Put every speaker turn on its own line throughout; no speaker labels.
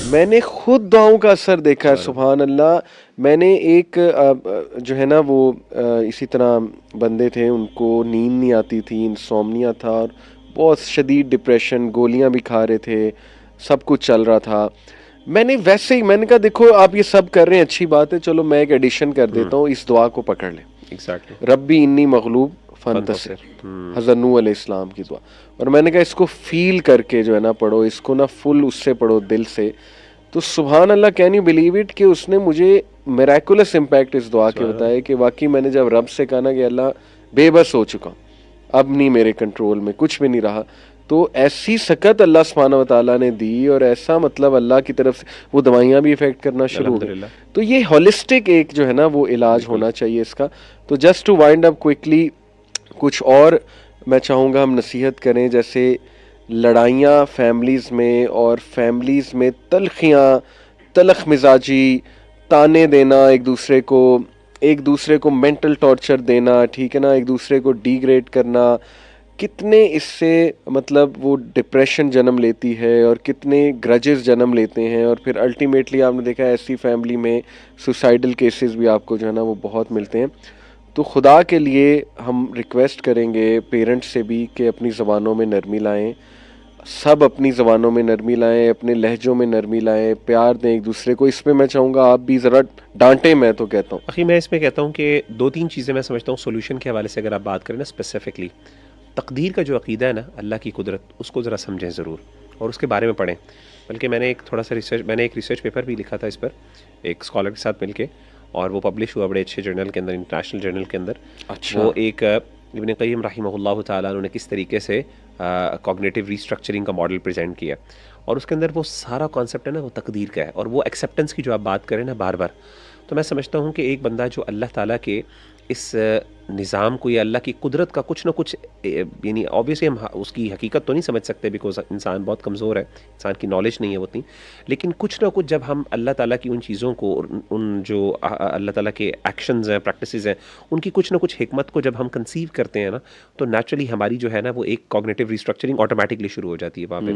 मैंने खुद दुआओं का असर देखा है, सुभान अल्लाह। मैंने एक जो है ना वो इसी तरह बंदे थे, उनको नींद नहीं आती थी, इंसोम्निया था और बहुत शदीद डिप्रेशन, गोलियां भी खा रहे थे, सब कुछ चल रहा था। मैंने वैसे ही मैंने कहा देखो आप ये सब कर रहे हैं, अच्छी बात है, चलो मैं एक एडिशन कर देता हूँ, इस दुआ को पकड़ ले,
एग्जैक्टली।
रब्बी इन्नी मगलूब फंतसिर, हज़रत नूह अलैहिस्सलाम की दुआ। और मैंने कहा इसको फील करके जो है ना पढ़ो, इसको ना फुल उससे पढ़ो, दिल से। तो सुभान अल्लाह, कैन यू बिलीव इट कि उसने मुझे मिराकुलस इम्पैक्ट इस दुआ के बताया कि वाकई मैंने जब रब से कहा ना कि अल्लाह बेबस हो चुका हूँ, अब नहीं मेरे कंट्रोल में, कुछ भी नहीं रहा, तो ऐसी सकत अल्लाह सुब्हानहू व तआला ने दी, और ऐसा मतलब अल्लाह की तरफ से वो दवाइयाँ भी इफेक्ट करना शुरू हो गई। तो ये होलिस्टिक एक जो है ना वो इलाज होना चाहिए इसका। तो just to wind up quickly, कुछ और मैं चाहूँगा हम नसीहत करें, जैसे लड़ाइयाँ फैमिलीज़ में, और फैमिलीज़ में तलखियाँ, तलख मिजाजी, ताने देना एक दूसरे को मेंटल टॉर्चर देना, ठीक है ना, एक दूसरे को डिग्रेड करना, कितने इससे मतलब वो डिप्रेशन जन्म लेती है और कितने ग्रजेस जन्म लेते हैं, और फिर अल्टीमेटली आपने देखा है ऐसी फैमिली में सुसाइडल केसेस भी आपको जो है ना वो बहुत मिलते हैं। तो खुदा के लिए हम रिक्वेस्ट करेंगे पेरेंट्स से भी कि अपनी ज़बानों में नरमी लाएं, सब अपनी ज़बानों में नरमी लाएं, अपने लहजों में नरमी लाएं, प्यार दें एक दूसरे को। इसमें मैं चाहूँगा आप भी ज़रा डांटें, मैं तो कहता हूँ।
आखिर मैं इसमें कहता हूँ कि 2-3 चीज़ें मैं समझता हूँ सोल्यूशन के हवाले से अगर आप बात करें ना स्पेसिफिकली, तकदीर का जो अकीदा है ना, अल्लाह की कुदरत, उसको ज़रा समझें ज़रूर और उसके बारे में पढ़ें। बल्कि मैंने एक रिसर्च पेपर भी लिखा था इस पर, एक स्कॉलर के साथ मिलके, और वो पब्लिश हुआ बड़े अच्छे जर्नल के अंदर, इंटरनेशनल जर्नल के अंदर।
अच्छा।
वो एक इब्न क़य्यिम रहमहुल्लाह ताला उन्होंने किस तरीके से कॉग्निटिव रीस्ट्रक्चरिंग का मॉडल प्रेजेंट किया, और उसके अंदर वो सारा कॉन्सेप्ट है ना वो तकदीर का है, और वो एक्सेप्टेंस की जो आप बात करें ना बार बार, तो मैं समझता हूँ कि एक बंदा जो अल्लाह ताला के इस निज़ाम को या अल्लाह की कुदरत का कुछ ना कुछ, यानी ऑब्वियसली हम उसकी हकीकत तो नहीं समझ सकते बिकॉज इंसान बहुत कमज़ोर है, इंसान की नॉलेज नहीं है उतनी, लेकिन कुछ ना कुछ जब हम अल्लाह ताला की उन चीज़ों को, उन जो अल्लाह ताला के एक्शंस हैं, प्रैक्टिसेस हैं, उनकी कुछ ना कुछ हिकमत को जब हम कंसीव करते हैं ना, तो नेचुरली हमारी जो है ना वो एक कॉग्निटिव रिस्ट्रक्चरिंग ऑटोमेटिकली शुरू हो जाती है वहाँ पे।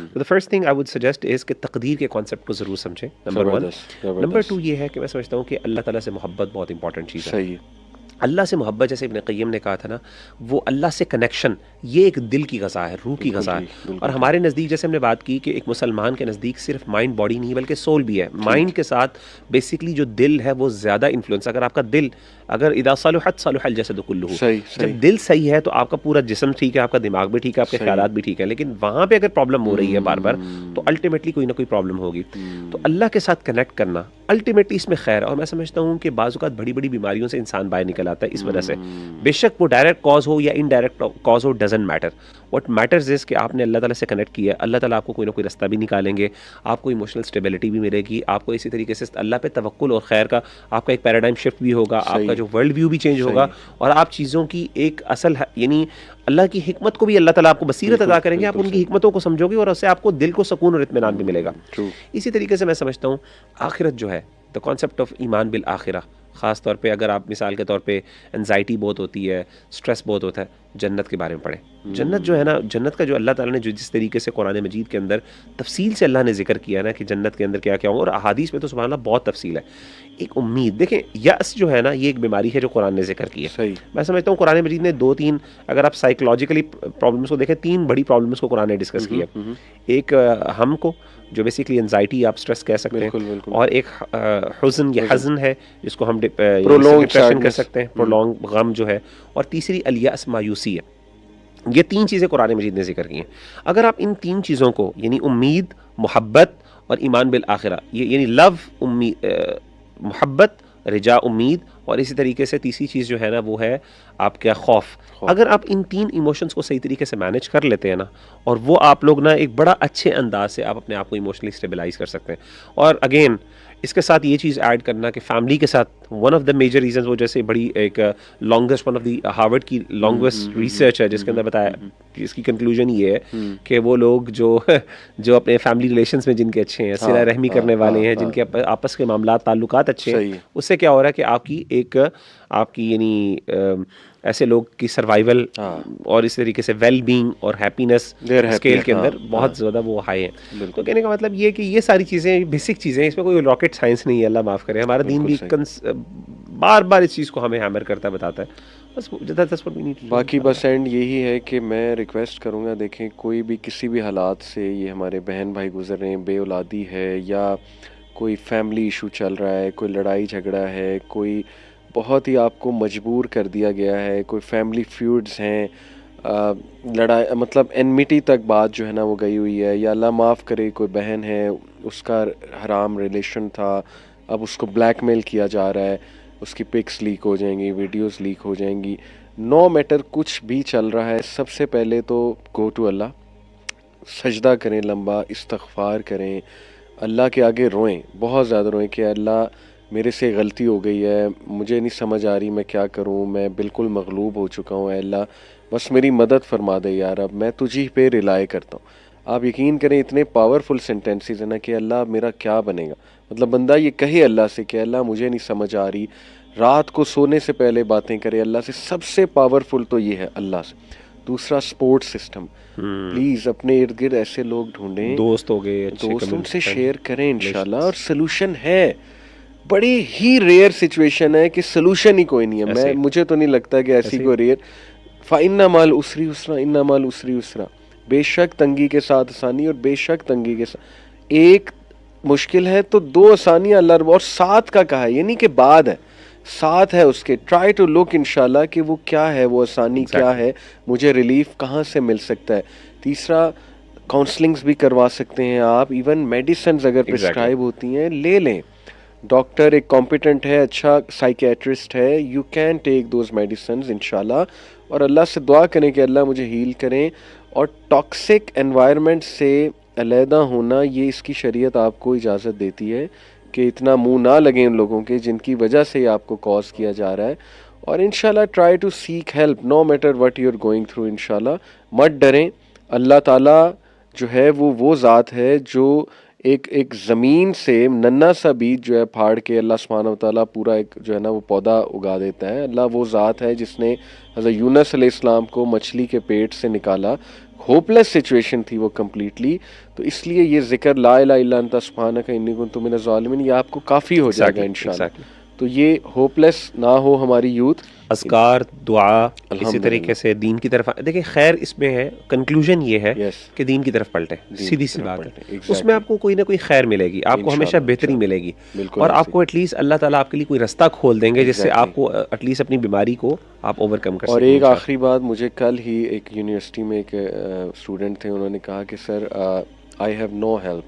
तो the first thing I would suggest is कि तकदीर के कॉन्सेप्ट को ज़रूर समझें, नंबर 1। नंबर 2 ये है कि मैं समझता हूँ कि अल्लाह ताला से मोहब्बत बहुत इंपॉर्टेंट चीज़ है।
सही।
अल्लाह से मोहब्बत, जैसे इब्न क़य्यिम ने कहा था ना, वो अल्लाह से कनेक्शन, ये एक दिल की ग़ज़ा है, रूह की ग़ज़ा है। और हमारे नज़दीक, जैसे हमने बात की कि एक मुसलमान के नज़दीक सिर्फ माइंड बॉडी नहीं बल्कि सोल भी है। माइंड के साथ बेसिकली जो दिल है वो ज़्यादा इन्फ्लुएंस, अगर आपका दिल, अगर इदा सलुहत सलुहल जसदु कुल्लुहु, जब दिल सही है तो आपका पूरा जिस्म ठीक है, आपका दिमाग भी ठीक है, आपके ख्यालात भी ठीक है। लेकिन वहाँ पे अगर प्रॉब्लम हो रही है बार बार, तो अल्टीमेटली कोई ना कोई प्रॉब्लम होगी। तो अल्लाह के साथ कनेक्ट करना अल्टीमेटली इसमें खैर है, और मैं समझता हूँ कि बाज़ औक़ात बड़ी बड़ी बीमारियों से इंसान बाहर निकल आता है इस वजह से। बेशक वो डायरेक्ट कॉज हो या इनडायरेक्ट कॉज हो, doesn't matter. What matters is कि आपने अल्लाह ताला से कनेक्ट किया, अल्लाह ताला आपको कोई ना कोई रास्ता भी निकालेंगे, आपको इमोशनल स्टेबिलिटी भी मिलेगी, आपको इसी तरीके से अल्लाह पे तवक्कुल और खैर का आपका एक पैराडाइम शिफ्ट भी होगा, आपका जो वर्ल्ड व्यू भी चेंज होगा, और आप चीज़ों की एक असल यानी अल्लाह की हिकमत को भी अल्लाह ताला आपको बसीरत अदा करेंगे, आप उनकी हिकमतों को समझोगे और उससे आपको दिल को सुकून और इत्मीनान भी मिलेगा। इसी तरीके से मैं समझता हूँ आखिरत जो है, द कॉन्सेप्ट ऑफ ईमान बिल आखिरा, ख़ास तौर पे अगर आप मिसाल के तौर पे एंजाइटी बहुत होती है, स्ट्रेस बहुत होता है, जन्नत के बारे में पढ़ें। जन्नत जो है ना, जन्नत का जो अल्लाह ताला ने जो जिस तरीके से कुरान मजीद के अंदर तफसील से अल्लाह ने जिक्र किया ना कि जन्नत के अंदर क्या क्या होगा, और अहादीस में तो सुभान अल्लाह बहुत तफसील है। एक उम्मीद, देखें यअस जो है ना, ये एक बीमारी है जो कुरान ने जिक्र की है। मैं समझता हूँ कुरान मजीद ने 2-3, अगर आप साइकोलॉजिकली प्रॉब्लम्स को देखें, 3 बड़ी प्रॉब्लम्स को कुरान ने डिस्कस किया। एक हमको, जो बेसिकली एंजाइटी आप स्ट्रेस कह सकते हैं, और एक हुज़न या हज़न है जिसको हम डिप्रेशन कह सकते हैं, प्रोलॉन्ग गम जो है, और तीसरी अल-यअस मायूसी है। ये 3 चीज़ें कुरान मजीद ने जिक्र की हैं। अगर आप इन 3 चीज़ों को, यानी उम्मीद, मोहब्बत और ईमान बिल आखिरा, ये यानी लव, मोहब्बत, रिजा, उम्मीद, और इसी तरीके से तीसरी चीज़ जो है ना वो है आपका खौफ, अगर आप इन 3 इमोशंस को सही तरीके से मैनेज कर लेते हैं ना, और वो आप लोग ना एक बड़ा अच्छे अंदाज से आप अपने आप को इमोशनली स्टेबलाइज कर सकते हैं। और अगेन इसके साथ ये चीज़ ऐड करना कि फैमिली के साथ one of the major reasons, वो जैसे बड़ी एक longest, one of the Harvard की लॉन्गेस्ट रिसर्च है जिसके अंदर बताया, इसकी कंक्लूजन ये है कि वो लोग जो जो अपने फैमिली रिलेशंस में जिनके अच्छे हैं, सिला रहमी करने वाले हैं, जिनके आपस के मामला ताल्लुकात अच्छे हैं, उससे क्या हो रहा है कि आपकी एक आपकी यानी ऐसे लोग की सर्वाइवल और इस तरीके से वेल बीइंग और हैप्पीनेस स्केल के अंदर बहुत ज़्यादा वो हाई है। तो कहने का मतलब ये है कि ये सारी चीज़ें बेसिक चीज़ें हैं, इसमें कोई रॉकेट साइंस नहीं है, अल्लाह माफ़ करे। हमारा दीन भी बार बार इस चीज़ को हमें हैमर करता है, बताता है। बस that's what we need to do।
बाकी बस एंड यही है कि मैं रिक्वेस्ट करूँगा, देखें कोई भी किसी भी हालात से, ये हमारे बहन भाई गुजर रहे हैं, बेऔलादी है या कोई फैमिली इशू चल रहा है, कोई लड़ाई झगड़ा है, कोई बहुत ही आपको मजबूर कर दिया गया है, कोई फैमिली फ्यूड्स हैं, लड़ाई मतलब एनमिटी तक बात जो है ना वो गई हुई है, या अल्लाह माफ़ करे कोई बहन है उसका हराम रिलेशन था, अब उसको ब्लैकमेल किया जा रहा है, उसकी पिक्स लीक हो जाएंगी, वीडियोस लीक हो जाएंगी, नो मैटर कुछ भी चल रहा है, सबसे पहले तो गो टू अल्लाह, सजदा करें लंबा, इस्तग़फ़ार करें, अल्लाह के आगे रोएं, बहुत ज़्यादा रोएं कि अल्लाह मेरे से गलती हो गई है, मुझे नहीं समझ आ रही मैं क्या करूं, मैं बिल्कुल मगलूब हो चुका हूं, अल्लाह बस मेरी मदद फरमा दे यार, अब मैं तुझी पे रिलाय करता हूं। आप यकीन करें इतने पावरफुल सेंटेंसेस हैं ना कि अल्लाह मेरा क्या बनेगा, मतलब बंदा ये कहे अल्लाह से कि अल्लाह मुझे नहीं समझ आ रही, रात को सोने से पहले बातें करे अल्लाह से, सबसे पावरफुल तो ये है अल्लाह से। दूसरा स्पोर्ट सिस्टम, प्लीज़ अपने इर्द गिर्द ऐसे लोग ढूंढें,
दोस्त हो गए,
दोस्तों से शेयर करें इंशाल्लाह, और सोल्यूशन है। बड़ी ही रेयर सिचुएशन है कि सोल्यूशन ही कोई नहीं है, मैं मुझे तो नहीं लगता कि ऐसी कोई रेयर, इन्ना माल उसरी उसरा, इन्ना माल उसरी उसरा, बेशक तंगी के साथ आसानी और बेशक तंगी के साथ, एक मुश्किल है तो दो आसानियां अल्लाह, और साथ का कहा है, ये नहीं कि बाद है, साथ है उसके। ट्राई टू लुक इंशाल्लाह कि वो क्या है, वो आसानी क्या है, मुझे रिलीफ कहाँ से मिल सकता है। तीसरा, काउंसलिंग्स भी करवा सकते हैं आप, इवन मेडिसिन अगर प्रिस्क्राइब होती हैं ले लें, डॉक्टर एक कॉम्पिटेंट है, अच्छा साइकेट्रिस्ट है, you can take those medicine इंशाल्लाह, और अल्लाह से दुआ करें कि अल्लाह मुझे हील करें। और टॉक्सिक एनवायरनमेंट से अलहदा होना, ये इसकी शरीयत आपको इजाज़त देती है कि इतना मुंह ना लगे उन लोगों के जिनकी वजह से आपको कॉज किया जा रहा है, और इंशाल्लाह try to seek help no matter what you are going through. इंशाल्लाह मत डरें, अल्लाह ताला जो है वो ज़ात है जो एक ज़मीन से नन्ना सा बीज जो है फाड़ के अल्लाह सुब्हानहू व तआला पूरा एक जो है ना वो पौधा उगा देता है। अल्लाह वो ज़ात है जिसने हज़रत यूनुस अलैहिस्सलाम को मछली के पेट से निकाला, होपलेस सिचुएशन थी वो कम्प्लीटली, तो इसलिए ये जिक्र ला इलाहा इल्ला अंता सुब्हानका इन्नी कुन्तु मिनज़ ज़ालिमीन, ये आपको काफ़ी हो जाएगा इंशाल्लाह। तो ये होपलेस ना हो हमारी यूथ,
अस्कार दुआ इसी तरीके से दीन की तरफ। देखिए खैर इसमें है, कंक्लूजन ये है कि दीन की तरफ पलटे, सीधी सी बात है, उसमें आपको कोई ना कोई खैर मिलेगी, आपको हमेशा बेहतरी मिलेगी, और आपको एटलीस्ट अल्लाह ताला आपके लिए कोई रास्ता खोल देंगे जिससे आपको एटलीस्ट अपनी बीमारी को आप ओवरकम कर सकें।
और एक आखिरी बात, मुझे कल ही एक यूनिवर्सिटी में एक स्टूडेंट थे, उन्होंने कहा कि sir I have no help,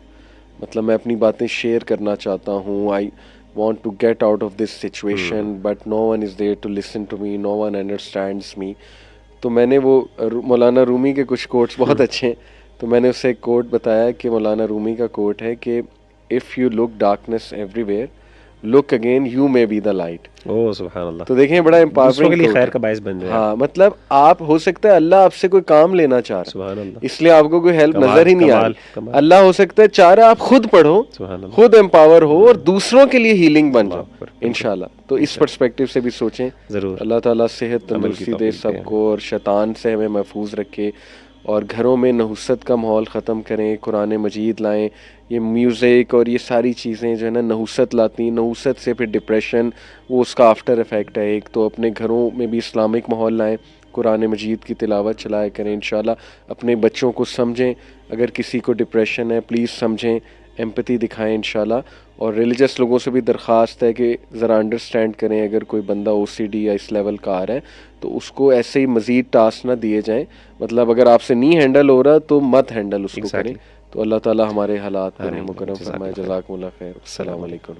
मतलब मैं अपनी बातें शेयर करना चाहता हूँ, आई want to get out of this situation but no one is there to listen to me, no one understands me। तो मैंने वो मौलाना रूमी के कुछ कोट्स बहुत अच्छे हैं, तो मैंने उसे एक कोट बताया कि मौलाना रूमी का कोट है कि if you look darkness everywhere look again you may be the light.
Oh सुभान अल्लाह।
तो देखें बड़ा एम्पावरिंग
के लिए खैर का बायस बन जाए।
हाँ, मतलब आप हो सकता है अल्लाह आपसे कोई काम लेना चाह रहा है,
सुभान अल्लाह,
इसलिए आपको कोई हेल्प नजर ही नहीं आ रही, अल्लाह हो सकता है चाह रहा है आप खुद पढ़ो, खुद एम्पावर हो और दूसरों के लिए हीलिंग बन जाओ इंशाल्लाह। तो इस पर्सपेक्टिव से भी सोचें जरूर। अल्लाह ताला सेहत तंदुरुस्ती दे सबको और शैतान से हमें महफूज रखे, और घरों में नहुसत का माहौल ख़त्म करें, कुरान मजीद लाएं। ये म्यूज़िक और ये सारी चीज़ें जो है ना नहुसत लाती, नहुसत से फिर डिप्रेशन, वो उसका आफ्टर इफ़ेक्ट है एक। तो अपने घरों में भी इस्लामिक माहौल लाएं, कुरान मजीद की तिलावत चलाया करें इंशाल्लाह। अपने बच्चों को समझें, अगर किसी को डिप्रेशन है प्लीज़ समझें, एम्पैथी दिखाएं इंशाल्लाह। और रिलीजियस लोगों से भी दरख्वास्त है कि ज़रा अंडरस्टैंड करें, अगर कोई बंदा OCD या इस लेवल का आ रहा है तो उसको ऐसे ही मज़ीद टास्क ना दिए जाएं, मतलब अगर आपसे नहीं हैंडल हो रहा तो मत हैंडल उसको करें। तो अल्लाह ताला हमारे हालात पर रहम करम फरमाए। जज़ाकुमुल्लाह खैर। अस्सलाम वालेकुम।